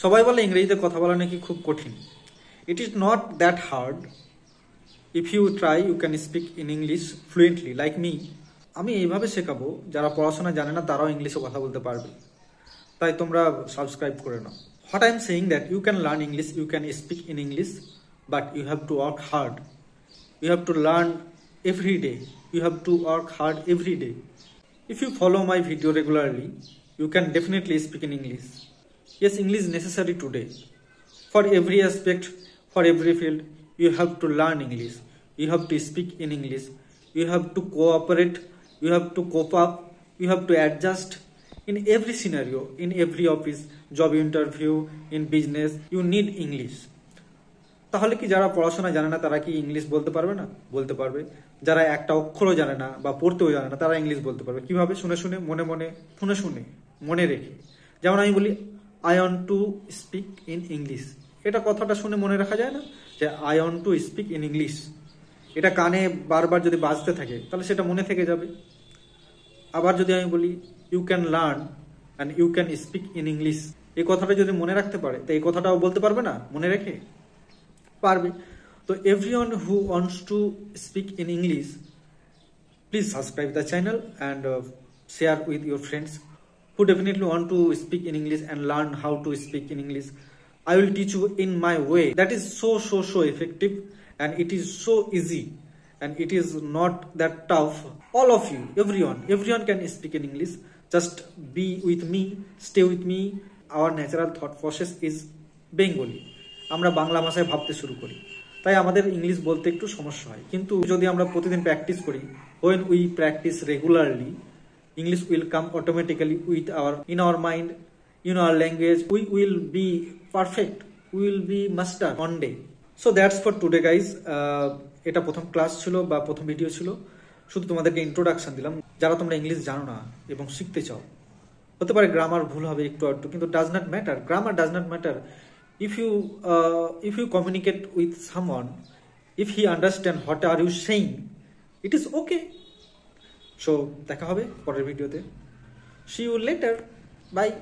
সবাই বলে ইংরেজিতে কথা বলা নাকি খুব কঠিন। It is not that hard. If you try you can speak in English fluently like me. আমি এইভাবে শেখাবো যারা পড়াশোনা জানে না তারাও ইংলিশে কথা বলতে পারবে। তাই তোমরা সাবস্ক্রাইব করে নাও। What I am saying that you can learn English, you can speak in English, but you have to work hard. You have to learn every day. You have to work hard every day. If you follow my video regularly, you can definitely speak in English. Yes, English is necessary today. For every aspect, for every field, you have to learn English. You have to speak in English. You have to cooperate. You have to cope up. You have to adjust. In every scenario, in every office, job interview, in business, you need English. তাহলে কি যারা পড়াশোনা জানে না তারা কি English বলতে পারবে না? বলতে পারবে। যারা একটা অক্ষরও জানে না বা পড়তেও জানে না তারা ইংলিশ বলতে পারবে। কিভাবে? শুনে শুনে, মনে মনে, শুনে শুনে, মনে রেখে। যেমন আমি বলি I want to speak in English, এটা কথাটা শুনে মনে রাখা যায় না যে I want to speak in English? এটা কানে বারবার যদি বাজতে থাকে তাহলে সেটা মনে থেকে যাবে। আবার যদি আমি বলি you can learn and you can speak in English, এই কথাটা যদি মনে রাখতে পারে তো এই কথাটাও বলতে পারবে না মনে রেখে? পারবে। তো everyone who wants to speak in English, please subscribe the channel and share with your friends who definitely want to speak in English and learn how to speak in English. I will teach you in my way that is so effective, and it is so easy, and it is not that tough. All of you, everyone can speak in English. Just be with me, stay with me. Our natural thought process is Bengali. আমরা বাংলা ভাষায় ভাবতে শুরু করি, তাই আমাদের English বলতে একটু সমস্যা হয়। কিন্তু যদি আমরা প্রতিদিন প্র্যাকটিস করি, when we practice regularly, English will come automatically in our mind, in our language. We will be perfect. We will be master one day. So that's for today, guys. এটা প্রথম ক্লাস ছিল বা প্রথম video ছিল, শুধু তোমাদেরকে introduction দিলাম। যারা তোমরা ইংলিশ জানো না এবং শিখতে চাও, হতে পারে গ্রামার ভুল হবে একটু আধটু, কিন্তু does not matter. Grammar does not matter. If you communicate with someone, if he understand what are you saying, it is okay. So দেখা হবে পরের ভিডিওতে। See you later. Bye.